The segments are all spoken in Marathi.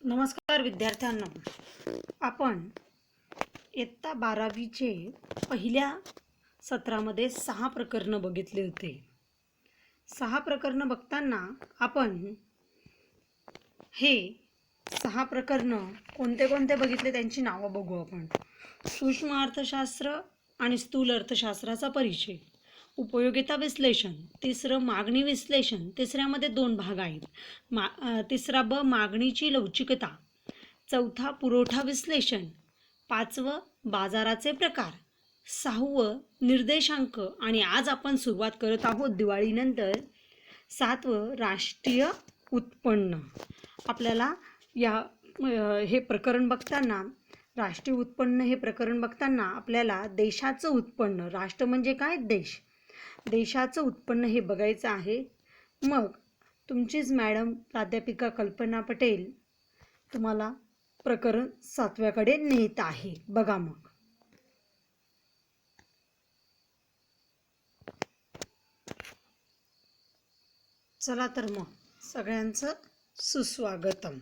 नमस्कार विद्यार्थ्यांनो, आपण इयत्ता 12वीचे पहिल्या सत्रामध्ये 6 प्रकरणं बघितले होते. 6 प्रकरणं बघताना आपण हे 6 प्रकरणं कोणते कोणते बघितले त्यांची नावं बघू. आपण सूक्ष्म अर्थशास्त्र आणि स्थूल अर्थशास्त्राचा परिचय, उपयोगिता विश्लेषण, तिसरं मागणी विश्लेषण, तिसऱ्यामध्ये 2 भाग आहेत. तिसरा ब मागणीची लवचिकता, चौथा पुरवठा विश्लेषण, पाचवं बाजाराचे प्रकार, सहावं निर्देशांक आणि आज आपण सुरुवात करत आहोत दिवाळीनंतर 7वं राष्ट्रीय उत्पन्न. आपल्याला हे प्रकरण बघताना राष्ट्रीय उत्पन्न हे प्रकरण बघताना आपल्याला देशाचं उत्पन्न, राष्ट्र म्हणजे काय, देश, देशाचं उत्पन्न हे बघायचं आहे. मग तुमचीच मॅडम प्राध्यापिका कल्पना पटेल तुम्हाला प्रकरण 7व्याकडे नेत आहे. बघा मग. चला तर मग सगळ्यांचं सुस्वागतम.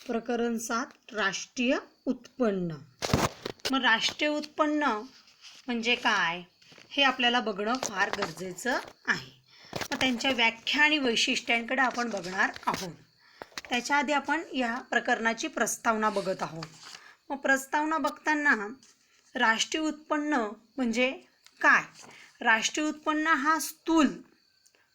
प्रकरण 7 राष्ट्रीय उत्पन्न. मग राष्ट्रीय उत्पन्न म्हणजे काय हे आपल्याला बघणं फार गरजेचं आहे. मग त्यांच्या व्याख्या आणि वैशिष्ट्यांकडे आपण बघणार आहोत. त्याच्या आधी आपण या प्रकरणाची प्रस्तावना बघत आहोत. मग प्रस्तावना बघताना राष्ट्रीय उत्पन्न म्हणजे काय, राष्ट्रीय उत्पन्न हा स्थूल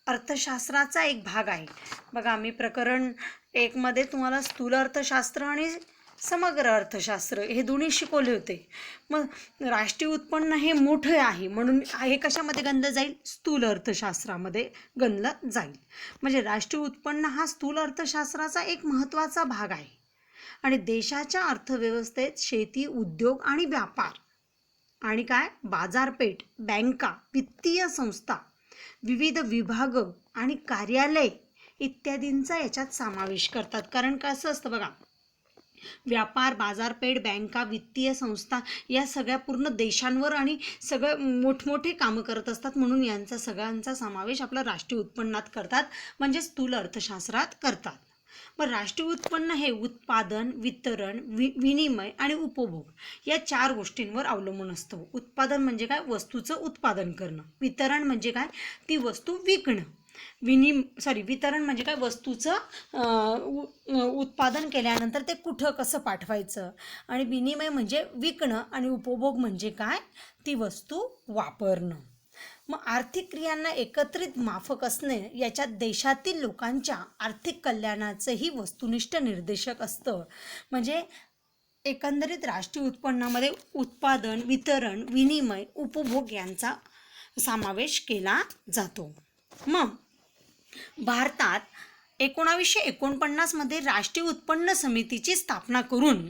अर्थशास्त्राचा एक भाग आहे. बघा, मी प्रकरण 1 मध्ये तुम्हाला स्थूल अर्थशास्त्र आणि समग्र अर्थशास्त्र हे दोन्ही शिकवले होते. मग राष्ट्रीय उत्पन्न हे मोठे आहे म्हणून हे कशामध्ये गणलं जाईल, स्थूल अर्थशास्त्रामध्ये गणलं जाईल. म्हणजे राष्ट्रीय उत्पन्न हा स्थूल अर्थशास्त्राचा एक महत्त्वाचा भाग आहे आणि देशाच्या अर्थव्यवस्थेत शेती, उद्योग आणि व्यापार आणि काय बाजारपेठ, बँका, वित्तीय संस्था, विविध विभाग आणि कार्यालय इत्यादींचा याच्यात समावेश करतात. कारण कसं असतं बघा, व्यापार, बाजारपेठ, बँका, वित्तीय संस्था या सगळ्या पूर्ण देशांवर आणि सगळं मोठमोठे कामं करत असतात म्हणून यांचा सगळ्यांचा समावेश आपला राष्ट्रीय उत्पन्नात करतात, म्हणजे स्थूल अर्थशास्त्रात करतात. मग राष्ट्रीय उत्पन्न हे उत्पादन, वितरण, विनिमय आणि उपभोग या 4 गोष्टींवर अवलंबून असतं. उत्पादन म्हणजे काय, वस्तूचं उत्पादन करणं. वितरण म्हणजे काय, ती वस्तू विकणं. वितरण म्हणजे काय, वस्तूचं उत्पादन केल्यानंतर ते कुठं कसं पाठवायचं. आणि विनिमय म्हणजे विकणं आणि उपभोग म्हणजे काय, ती वस्तू वापरणं. मग आर्थिक क्रियांना एकत्रित माफक असणे याच्यात देशातील लोकांच्या आर्थिक कल्याणाचंही वस्तुनिष्ठ निर्देशक असतं. म्हणजे एकंदरीत राष्ट्रीय उत्पन्नामध्ये उत्पादन, वितरण, विनिमय, उपभोग यांचा समावेश केला जातो. मग भारतात 1949 मध्ये राष्ट्रीय उत्पन्न समितीची स्थापना करून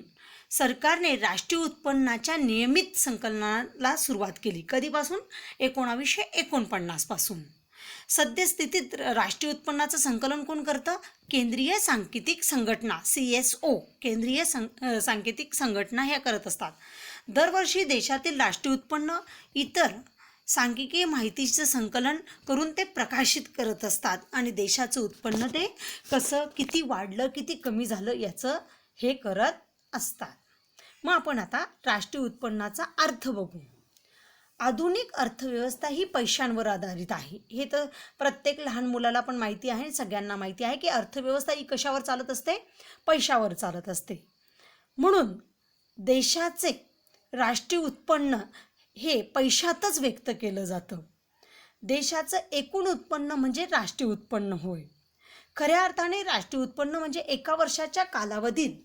सरकारने राष्ट्रीय उत्पन्नाच्या नियमित संकलनाला सुरुवात केली. कधीपासून, 1949 पासून. सद्यस्थितीत राष्ट्रीय उत्पन्नाचं संकलन कोण करतं, केंद्रीय सांकेतिक संघटना CSO, केंद्रीय सांकेतिक संघटना ह्या करत असतात. दरवर्षी देशातील राष्ट्रीय उत्पन्न इतर सांख्यिकीय माहितीचं संकलन करून ते प्रकाशित करत असतात आणि देशाचं उत्पन्न ते कसं, किती वाढलं, किती कमी झालं याचं हे करत असतात. मग आपण आता राष्ट्रीय उत्पन्नाचा अर्थ बघू. आधुनिक अर्थव्यवस्था ही पैशांवर आधारित आहे. हे तर प्रत्येक लहान मुलाला पण माहिती आहे, सगळ्यांना माहिती आहे की अर्थव्यवस्था ही कशावर चालत असते, पैशावर चालत असते. म्हणून देशाचे राष्ट्रीय उत्पन्न हे पैशातच व्यक्त केलं जातं. देशाचं एकूण उत्पन्न म्हणजे राष्ट्रीय उत्पन्न होय. खऱ्या अर्थाने राष्ट्रीय उत्पन्न म्हणजे एका वर्षाच्या कालावधीत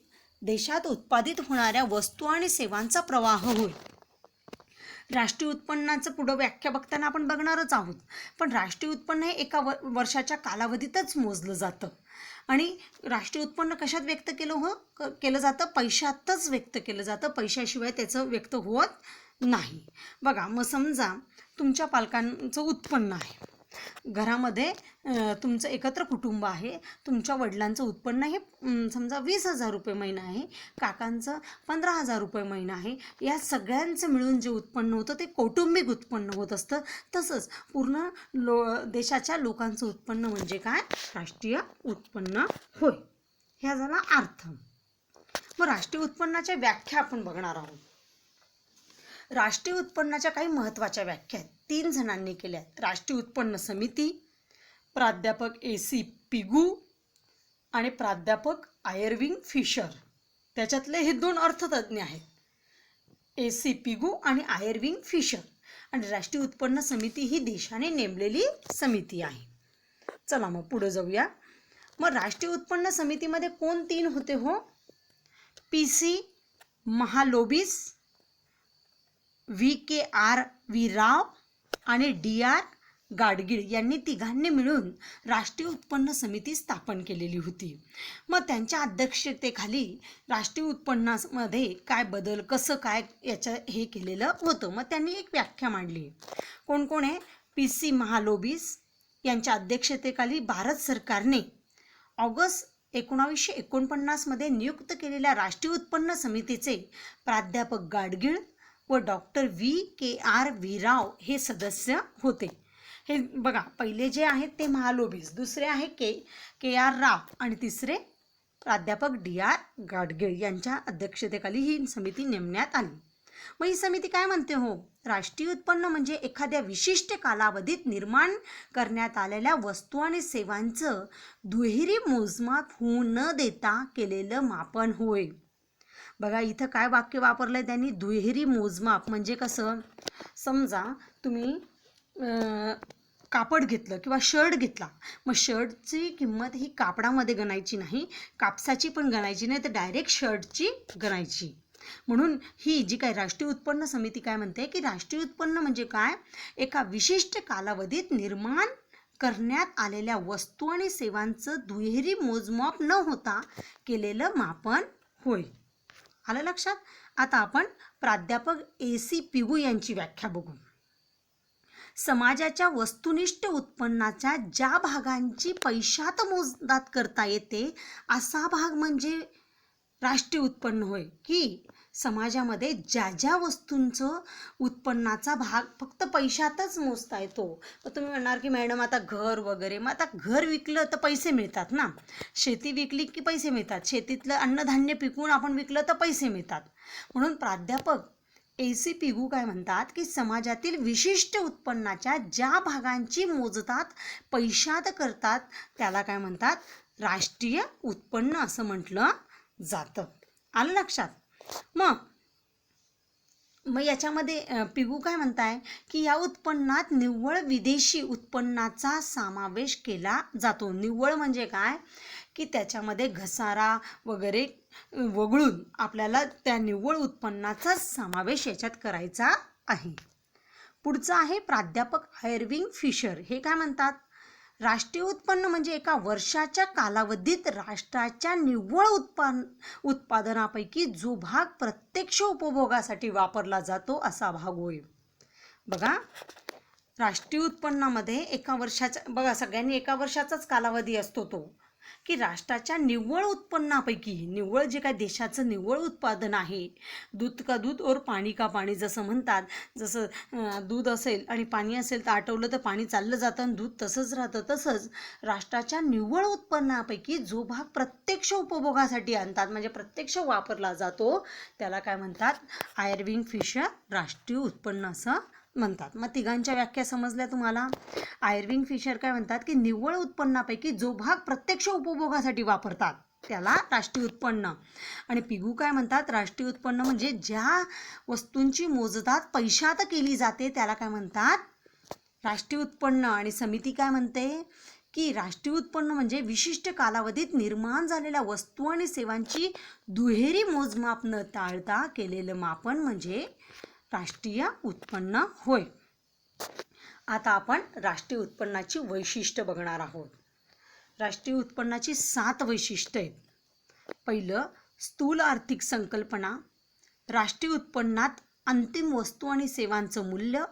देशात उत्पादित होणाऱ्या वस्तू आणि सेवांचा प्रवाह होय. राष्ट्रीय उत्पन्नाचं पुढं व्याख्या बघताना आपण बघणारच आहोत. पण राष्ट्रीय उत्पन्न हे एका वर्षाच्या कालावधीतच मोजलं जातं आणि राष्ट्रीय उत्पन्न कशात व्यक्त केलं जातं, पैशातच व्यक्त केलं जातं. पैशाशिवाय त्याचं व्यक्त होत नाही. बघा, मग समजा तुमच्या पालकांचं उत्पन्न आहे, घरामध्ये तुमचं एकत्र कुटुंब आहे, तुमच्या वडिलांचं उत्पन्न हे समजा 20,000 रुपये महिना आहे, काकांचं 15,000 रुपये महिना आहे. या सगळ्यांचं मिळून जे उत्पन्न होतं ते कौटुंबिक उत्पन्न होत असतं. तसंच पूर्ण देशाच्या लोकांचं उत्पन्न म्हणजे काय, राष्ट्रीय उत्पन्न होय. ह्या झाला अर्थ. मग राष्ट्रीय उत्पन्नाच्या व्याख्या आपण बघणार आहोत. राष्ट्रीय उत्पन्नाच्या काही महत्त्वाच्या व्याख्या 3 जणांनी केल्या आहेत. राष्ट्रीय उत्पन्न समिती, प्राध्यापक AC पिगू आणि प्राध्यापक आयर्विंग फिशर. त्याच्यातले हे 2 अर्थतज्ञ आहेत, AC पिगू आणि आयर्विंग फिशर. आणि राष्ट्रीय उत्पन्न समिती ही देशाने नेमलेली समिती आहे. चला मग पुढे जाऊया. मग राष्ट्रीय उत्पन्न समितीमध्ये कोण 3 होते हो? PC महालोबिस, VKR राव आणि DR गाडगीळ यांनी तिघांनी मिळून राष्ट्रीय उत्पन्न समिती स्थापन केलेली होती. मग त्यांच्या अध्यक्षतेखाली राष्ट्रीय उत्पन्नामध्ये काय बदल, कसं काय याचं हे केलेलं होतं. मग त्यांनी एक व्याख्या मांडली. कोण कोण आहे? PC महालोबिस यांच्या अध्यक्षतेखाली भारत सरकारने ऑगस्ट 1949 मध्ये नियुक्त केलेल्या राष्ट्रीय उत्पन्न समितीचे प्राध्यापक गाडगीळ व डॉक्टर VKR राव हे सदस्य होते. हे बघा, पहिले जे आहेत ते महालोबिस, दुसरे आहे KR राव आणि तिसरे प्राध्यापक DR गाडगीळ यांच्या अध्यक्षतेखाली ही समिती नेमण्यात आली. मग ही समिती काय म्हणते हो? राष्ट्रीय उत्पन्न म्हणजे एखाद्या विशिष्ट कालावधीत निर्माण करण्यात आलेल्या वस्तू आणि सेवांचं दुहेरी मोजमाप होऊ न देता केलेलं मापन होय. बघा इथं काय वाक्य वापरलंय त्यांनी? दुहेरी मोजमाप. म्हणजे कसं? समजा तुम्ही कापड घेतलं किंवा शर्ट घेतला, मग शर्टची किंमत ही कापडामध्ये गणायची नाही, कापसाची पण गणायची नाही, तर डायरेक्ट शर्टची गणायची. म्हणून ही जी काय राष्ट्रीय उत्पन्न समिती काय म्हणते की राष्ट्रीय उत्पन्न म्हणजे काय? एका विशिष्ट कालावधीत निर्माण करण्यात आलेल्या वस्तू आणि सेवांचं दुहेरी मोजमाप न होता केलेलं मापन होय. आलं लक्षात? आता आपण प्राध्यापक AC पिगू यांची व्याख्या बघू. समाजाच्या वस्तुनिष्ठ उत्पन्नाच्या ज्या भागांची पैशात मोजदाद करता येते असा भाग म्हणजे राष्ट्रीय उत्पन्न होय. की समाजामध्ये ज्या ज्या वस्तूंचं उत्पन्नाचा भाग फक्त पैशातच मोजता येतो. मग तुम्ही म्हणणार की मॅडम आता घर वगैरे, मग आता घर विकलं तर पैसे मिळतात ना, शेती विकली की पैसे मिळतात, शेतीतलं अन्नधान्य पिकवून आपण विकलं तर पैसे मिळतात. म्हणून प्राध्यापक AC पिगू काय म्हणतात की समाजातील विशिष्ट उत्पन्नाच्या ज्या भागांची मोजदाद पैशात करतात त्याला काय म्हणतात? राष्ट्रीय उत्पन्न असं म्हटलं जातं. आलं लक्षात? मग याच्यामध्ये पिगू काय म्हणताय की या उत्पन्नात निव्वळ विदेशी उत्पन्नाचा समावेश केला जातो. निव्वळ म्हणजे काय? की त्याच्यामध्ये घसारा वगैरे वगळून आपल्याला त्या निव्वळ उत्पन्नाचा समावेश याच्यात करायचा आहे. पुढचं आहे प्राध्यापक आयर्विंग फिशर. हे काय म्हणतात? राष्ट्रीय उत्पन्न म्हणजे एका वर्षाच्या कालावधीत राष्ट्राच्या निव्वळ उत्पादनापैकी जो भाग प्रत्यक्ष उपभोगासाठी वापरला जातो असा भाग होय. बघा, राष्ट्रीय उत्पन्नामध्ये एका वर्षाचा, बघा सगळ्यांनी एका वर्षाचाच कालावधी असतो तो, की राष्ट्राच्या निव्वळ उत्पन्नापैकी, निव्वळ जे काय देशाचं निव्वळ उत्पादन आहे, दूध का दूध और पाणी का पाणी जसं म्हणतात, जसं दूध असेल आणि पाणी असेल तर आटवलं तर पाणी चाललं जातं आणि दूध तसंच राहतं, तसंच राष्ट्राच्या निव्वळ उत्पन्नापैकी जो भाग प्रत्यक्ष उपभोगासाठी आणतात म्हणजे प्रत्यक्ष वापरला जातो त्याला काय म्हणतात? आयर्विंग फिशर राष्ट्रीय उत्पन्न असं म्हणतात. मग तिघांच्या व्याख्या समजल्या तुम्हाला? आयर्विंग फिशर काय म्हणतात की निव्वळ उत्पन्नापैकी जो भाग प्रत्यक्ष उपभोगासाठी वापरतात त्याला राष्ट्रीय उत्पन्न. आणि पिगू काय म्हणतात? राष्ट्रीय उत्पन्न म्हणजे ज्या वस्तूंची मोजदाद पैशात केली जाते त्याला काय म्हणतात? राष्ट्रीय उत्पन्न. आणि समिती काय म्हणते की राष्ट्रीय उत्पन्न म्हणजे विशिष्ट कालावधीत निर्माण झालेल्या वस्तू आणि सेवांची दुहेरी मोजमाप न टाळता केलेलं मापन म्हणजे राष्ट्रीय उत्पन्न होय. आता आपण राष्ट्रीय उत्पन्नाची वैशिष्ट्य बघणार आहोत. राष्ट्रीय उत्पन्नाची 7 वैशिष्ट्ये आहेत. पहिलं, स्थूल आर्थिक संकल्पना. राष्ट्रीय उत्पन्नात अंतिम वस्तू आणि सेवांचं मूल्य,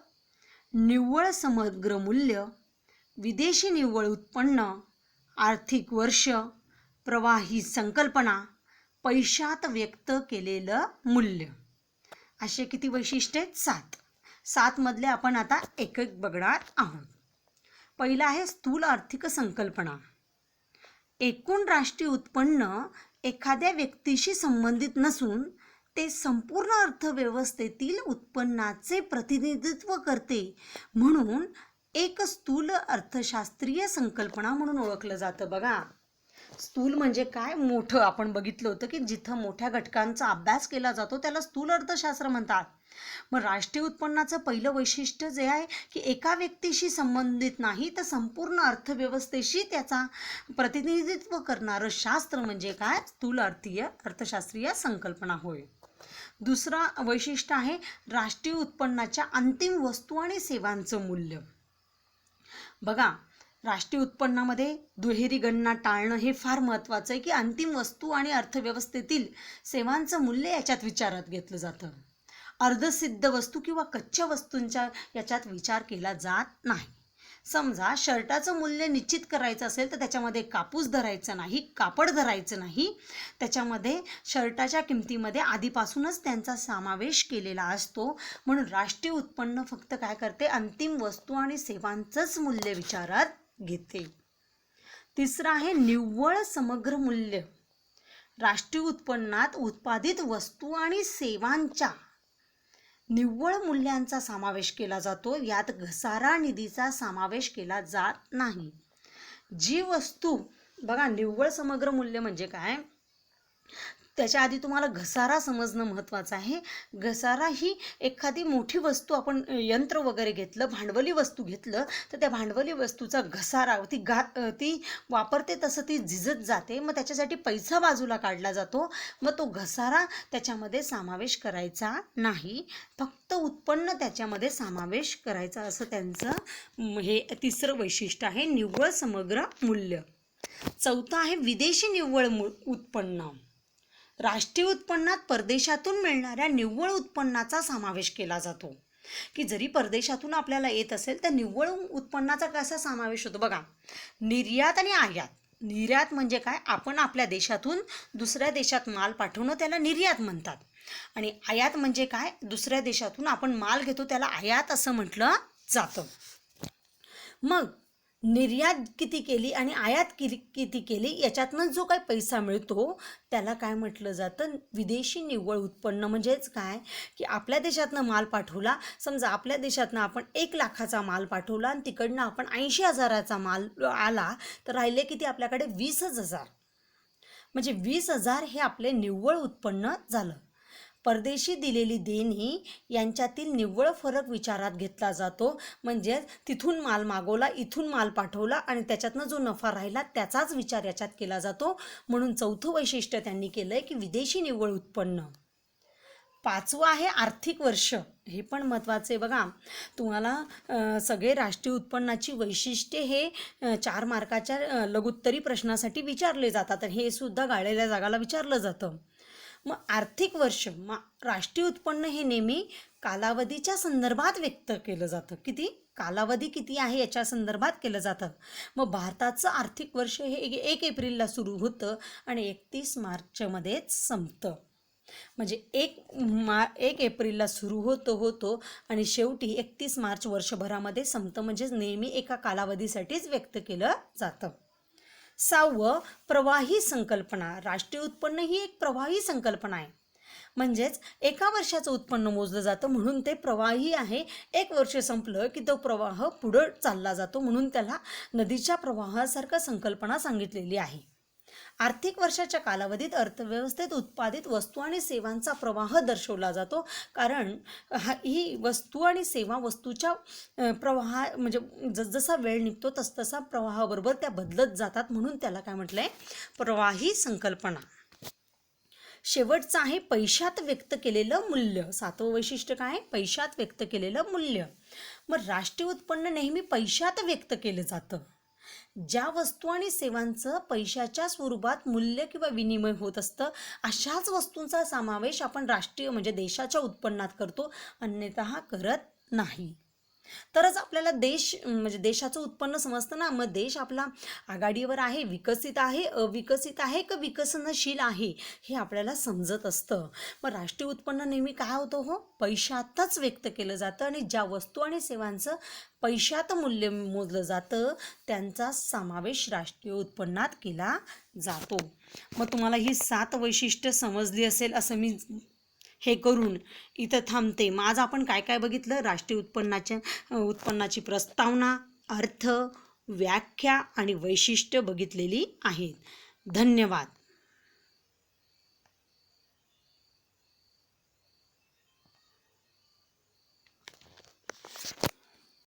निव्वळ समग्र मूल्य, विदेशी निव्वळ उत्पन्न, आर्थिक वर्ष, प्रवाही संकल्पना, पैशात व्यक्त केलेलं मूल्य. असे किती वैशिष्ट्ये आहेत? 7. 7 मधले आपण आता एक एक बघणार आहोत. पहिला आहे स्थूल आर्थिक संकल्पना. एकूण राष्ट्रीय उत्पन्न एखाद्या व्यक्तीशी संबंधित नसून ते संपूर्ण अर्थव्यवस्थेतील उत्पन्नाचे प्रतिनिधित्व करते, म्हणून एक स्थूल अर्थशास्त्रीय संकल्पना म्हणून ओळखलं जातं. बघा, स्थूल म्हणजे काय? मोठं. आपण बघितलं होतं की जिथं मोठ्या घटकांचा अभ्यास केला जातो त्याला स्थूल अर्थशास्त्र म्हणतात. मग राष्ट्रीय उत्पन्नाचं पहिलं वैशिष्ट्य जे आहे की एका व्यक्तीशी संबंधित नाही तर संपूर्ण अर्थव्यवस्थेशी त्याचा प्रतिनिधित्व करणारं शास्त्र म्हणजे काय? स्थूल अर्थशास्त्रीय संकल्पना होय. दुसरा वैशिष्ट्य आहे राष्ट्रीय उत्पन्नाच्या अंतिम वस्तू आणि सेवांचं मूल्य. बघा, राष्ट्रीय उत्पन्नामध्ये दुहेरी गणना टाळणं हे फार महत्त्वाचं आहे की अंतिम वस्तू आणि अर्थव्यवस्थेतील सेवांचं मूल्य याच्यात विचारात घेतलं जातं. अर्धसिद्ध वस्तू किंवा कच्च्या वस्तूंच्या याच्यात विचार केला जात नाही. समजा शर्टाचं मूल्य निश्चित करायचं असेल तर त्याच्यामध्ये कापूस धरायचं नाही, कापड धरायचं नाही. त्याच्यामध्ये शर्टाच्या किमतीमध्ये आधीपासूनच त्यांचा समावेश केलेला असतो. म्हणून राष्ट्रीय उत्पन्न फक्त काय करते? अंतिम वस्तू आणि सेवांचंच मूल्य विचारात घेते. तिसरं आहे निव्वळ समग्र मूल्य. राष्ट्रीय उत्पन्नात उत्पादित वस्तू आणि सेवांच्या निव्वळ मूल्यांचा समावेश केला जातो. यात घसारा निधीचा समावेश केला जात नाही. जी वस्तू, बघा, निव्वळ समग्र मूल्य म्हणजे काय? त्याच्या आधी तुम्हाला घसारा समजणं महत्त्वाचं आहे. घसारा ही एखादी मोठी वस्तू, आपण यंत्र वगैरे घेतलं, भांडवली वस्तू घेतलं तर त्या भांडवली वस्तूचा घसारा ती वापरते तसं ती झिजत जाते. मग त्याच्यासाठी पैसा बाजूला काढला जातो. मग तो घसारा त्याच्यामध्ये समावेश करायचा नाही, फक्त उत्पन्न त्याच्यामध्ये समावेश करायचा, असं त्यांचं हे तिसरं वैशिष्ट्य आहे, निव्वळ समग्र मूल्य. चौथं आहे विदेशी निव्वळ उत्पन्न. राष्ट्रीय उत्पन्नात परदेशातून मिळणाऱ्या निव्वळ उत्पन्नाचा समावेश केला जातो. की जरी परदेशातून आपल्याला येत असेल तर निव्वळ उत्पन्नाचा कसा समावेश होतो? बघा, निर्यात आणि आयात. निर्यात म्हणजे काय? आपण आपल्या देशातून दुसऱ्या देशात माल पाठवणं, त्याला निर्यात म्हणतात. आणि आयात म्हणजे काय? दुसऱ्या देशातून आपण माल घेतो त्याला आयात असं म्हटलं जातं. मग निर्यात किती केली आणि आयात किती केली याच्यातनं जो काही पैसा मिळतो त्याला काय म्हटलं जातं? विदेशी निव्वळ उत्पन्न. म्हणजेच काय की आपल्या देशातनं माल पाठवला, समजा आपल्या देशातनं आपण 1 लाखाचा माल पाठवला आणि तिकडनं आपण 80,000चा माल आला तर राहिले किती आपल्याकडे? 20,000. म्हणजे 20,000 हे आपले निव्वळ उत्पन्न झालं. परदेशी दिलेली देणी यांच्यातील निव्वळ फरक विचारात घेतला जातो. म्हणजे तिथून माल मागवला, इथून माल पाठवला आणि त्याच्यातनं जो नफा राहिला त्याचाच विचार याच्यात केला जातो. म्हणून चौथं वैशिष्ट्य त्यांनी केलं आहे की विदेशी निव्वळ उत्पन्न. पाचवं आहे आर्थिक वर्ष. हे पण महत्त्वाचं आहे. बघा, तुम्हाला सगळे राष्ट्रीय उत्पन्नाची वैशिष्ट्ये हे 4 मार्काच्या लघुत्तरी प्रश्नासाठी विचारले जातात. हे सुद्धा गाळलेल्या जागाला विचारलं जातं. मग आर्थिक वर्ष, राष्ट्रीय उत्पन्न हे नेहमी कालावधीच्या संदर्भात व्यक्त केलं जातं. किती कालावधी किती आहे याच्या संदर्भात केलं जातं. मग भारताचं आर्थिक वर्ष हे 1 एप्रिलला सुरू होतं आणि 31 मार्चमध्येच संपतं. म्हणजे 1 एप्रिलला सुरू होतो आणि शेवटी 31 मार्च वर्षभरामध्ये संपतं. म्हणजे नेहमी एका कालावधीसाठीच व्यक्त केलं जातं. 6वं प्रवाही संकल्पना. राष्ट्रीय उत्पन्न ही एक प्रवाही संकल्पना आहे. म्हणजेच एका वर्षाचं उत्पन्न मोजलं जातं म्हणून ते प्रवाही आहे. 1 वर्ष संपलं की तो प्रवाह पुढं चालला जातो, म्हणून त्याला नदीच्या प्रवाहासारखं संकल्पना सांगितलेली आहे. आर्थिक वर्षाच्या कालावधीत अर्थव्यवस्थेत उत्पादित वस्तू आणि सेवांचा प्रवाह दर्शवला जातो. कारण ही वस्तू आणि सेवा वस्तूच्या प्रवाह म्हणजे जसजसा वेळ निघतो तसतसा प्रवाहाबरोबर त्या बदलत जातात, म्हणून त्याला काय म्हटलं आहे? प्रवाही संकल्पना. शेवटचं आहे पैशात व्यक्त केलेलं मूल्य. 7वं वैशिष्ट्य काय? पैशात व्यक्त केलेलं मूल्य. मग राष्ट्रीय उत्पन्न नेहमी पैशात व्यक्त केलं जातं. ज्या वस्तू आणि सेवांचं पैशाच्या स्वरूपात मूल्य किंवा विनिमय होत असतं अशाच वस्तूंचा समावेश आपण राष्ट्रीय म्हणजे देशाच्या उत्पन्नात करतो, अन्यथा करत नाही. तरच आपल्याला देश म्हणजे देशाचं उत्पन्न समजतं ना. मग देश आपला आघाडीवर आहे, विकसित आहे, अविकसित आहे का विकसनशील आहे, हे आपल्याला समजत असतं. मग राष्ट्रीय उत्पन्न नेहमी काय होतं हो, पैशातच व्यक्त केलं जातं आणि ज्या वस्तू आणि सेवांचं पैशात मूल्य मोजलं जातं त्यांचा समावेश राष्ट्रीय उत्पन्नात केला जातो. मग तुम्हाला ही 7 वैशिष्ट्य समजली असेल असं मी हे करून इथं थांबते. मग आज आपण काय काय बघितलं, राष्ट्रीय उत्पन्नाची प्रस्तावना, अर्थ, व्याख्या आणि वैशिष्ट्य बघितलेली आहेत. धन्यवाद.